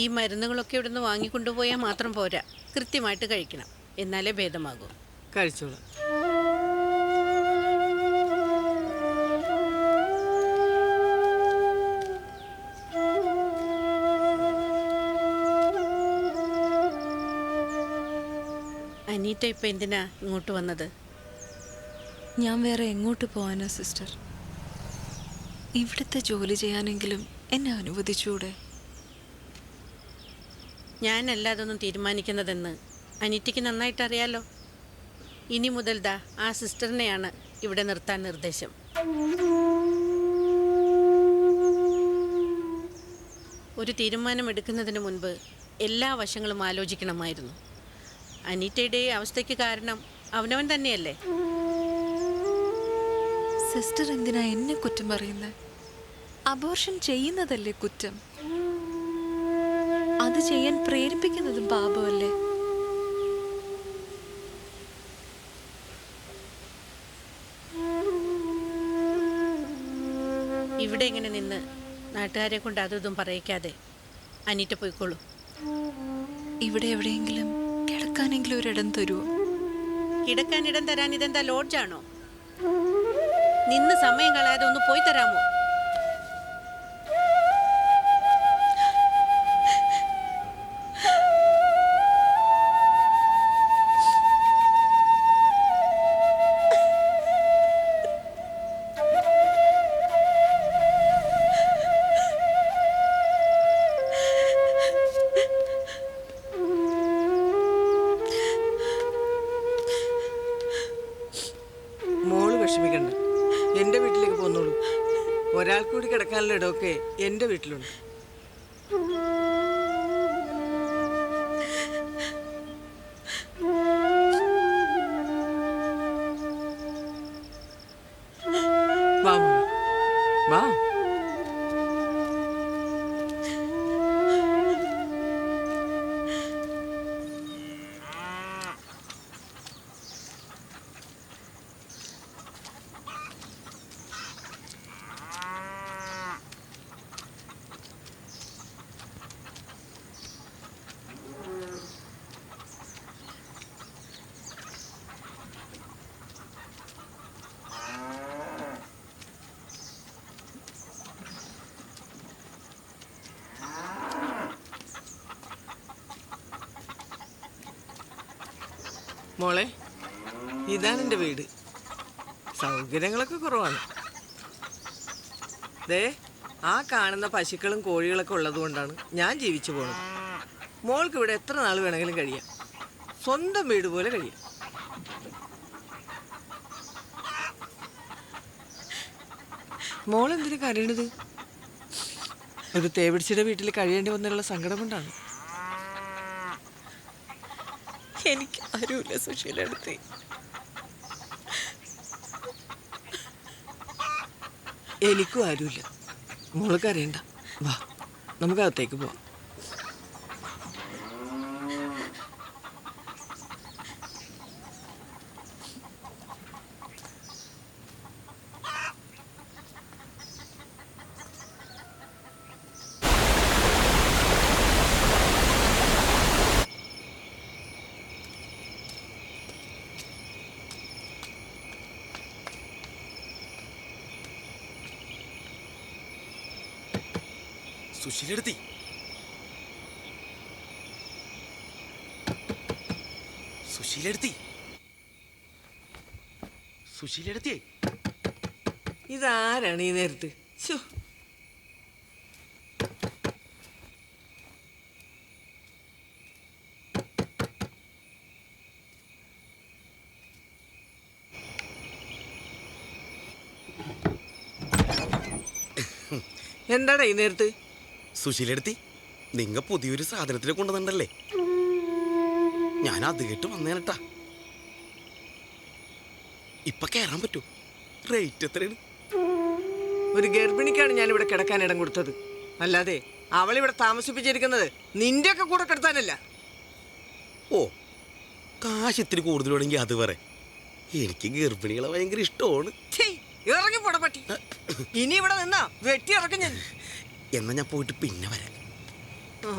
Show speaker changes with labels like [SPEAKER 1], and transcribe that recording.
[SPEAKER 1] ഈ മരുന്നുകളൊക്കെ ഇവിടുന്ന് വാങ്ങിക്കൊണ്ടുപോയാൽ മാത്രം പോരാ, കൃത്യമായിട്ട് കഴിക്കണം, എന്നാലേ ഭേദമാകൂ.
[SPEAKER 2] കഴിച്ചോളാം.
[SPEAKER 1] അനീറ്റ ഇപ്പം എന്തിനാ ഇങ്ങോട്ട് വന്നത്?
[SPEAKER 3] ഞാൻ വേറെ എങ്ങോട്ട് പോകാനാ സിസ്റ്റർ? ഇവിടുത്തെ ജോലി ചെയ്യാനെങ്കിലും എന്നെ അനുവദിച്ചൂടെ?
[SPEAKER 1] ഞാനല്ല അതൊന്നും തീരുമാനിക്കുന്നതെന്ന് അനീറ്റയ്ക്ക് നന്നായിട്ട് അറിയാലോ. ഇനി മുതൽ ആ സിസ്റ്ററിനെയാണ് ഇവിടെ നിർത്താൻ നിർദ്ദേശം. ഒരു തീരുമാനമെടുക്കുന്നതിന് മുൻപ് എല്ലാ വശങ്ങളും ആലോചിക്കണമായിരുന്നു. അനീറ്റയുടെ അവസ്ഥയ്ക്ക് കാരണം അവനവൻ തന്നെയല്ലേ.
[SPEAKER 3] സിസ്റ്റർ എന്തിനാ എന്നെ കുറ്റം പറയുന്നത്? അബോർഷൻ ചെയ്യുന്നതല്ലേ കുറ്റം? അത് ചെയ്യാൻ പ്രേരിപ്പിക്കുന്നതും പാപമല്ലേ?
[SPEAKER 1] ഇവിടെ ഇങ്ങനെ നിന്ന് നാട്ടുകാരെ കൊണ്ട് അതും പറയിക്കാതെ അനീറ്റ പോയിക്കോളൂ.
[SPEAKER 3] ഇവിടെ എവിടെയെങ്കിലും കിടക്കാനെങ്കിലും ഒരിടം തരുമോ?
[SPEAKER 1] കിടക്കാൻ ഇടം തരാൻ ഇതെന്താ ലോഡ്ജാണോ? നിന്ന് സമയം കളയാതെ ഒന്ന് പോയി തരാമോ?
[SPEAKER 2] വിഷമിക്കണ്ട, എൻ്റെ വീട്ടിലേക്ക് പോന്നോളൂ. ഒരാൾ കൂടി കിടക്കാനുള്ള ഇടമൊക്കെ എൻ്റെ വീട്ടിലുണ്ട്. വാ മോളെ, വാ. മോളെ, ഇതാണ് എൻ്റെ വീട്. സൗകര്യങ്ങളൊക്കെ കുറവാണ്. ദേ, ആ കാണുന്ന പശുക്കളും കോഴികളൊക്കെ ഉള്ളത് കൊണ്ടാണ് ഞാൻ ജീവിച്ചു പോകുന്നത്. മോൾക്ക് ഇവിടെ എത്ര നാൾ വേണമെങ്കിലും കഴിയാം, സ്വന്തം വീട് പോലെ കഴിയാം. മോളെന്തിനു കരയണത്? ഒരു തേവിടിച്ചിയുടെ വീട്ടിൽ കഴിയേണ്ടി വന്നുള്ള സങ്കടം കൊണ്ടാണ്.
[SPEAKER 3] എനിക്ക് ആരുമില്ല സുശീലടുത്ത്.
[SPEAKER 2] എനിക്കും ആരുമില്ല. മോള് കരയണ്ട, വാ നമുക്ക് അകത്തേക്ക് പോവാം.
[SPEAKER 4] സുശീലെടുത്തി, സുശീലെടുത്തി, സുശീലെടുത്തിയേ.
[SPEAKER 2] ഇതാരാണ് ഈ നേരത്ത്? ശോ, എന്താടാ ഈ നേരത്ത്?
[SPEAKER 4] സുശീലെടുത്തി, നിങ്ങ പുതിയൊരു സാധനത്തിനെ കൊണ്ടുവന്നിട്ടല്ലേ? ഞാൻ അത് കേട്ട് വന്നേനട്ടാ. ഇപ്പൊ കയറാൻ പറ്റൂ? റേറ്റ് എത്രയാണ്?
[SPEAKER 2] ഒരു ഗർഭിണിക്കാണ് ഞാൻ ഇവിടെ കിടക്കാൻ ഇടം കൊടുത്തത്, അല്ലാതെ അവളിവിടെ താമസിപ്പിച്ചിരിക്കുന്നത് നിന്റെ ഒക്കെ കൂടെ കിടത്താനല്ല.
[SPEAKER 4] ഓ, കാശ് ഇത്തിരി കൂടുതലാണെങ്കിൽ അത് പറ. എനിക്ക് ഗർഭിണികളെ ഭയങ്കര ഇഷ്ടമാണ്.
[SPEAKER 2] ഇറങ്ങി പോട പട്ടി. ഇനി ഇവിടെ നിന്നാ വെട്ടി ഇറക്കും ഞാൻ.
[SPEAKER 4] എന്നാ ഞാൻ പോയിട്ട് പിന്നെ വരാം.
[SPEAKER 2] ആ.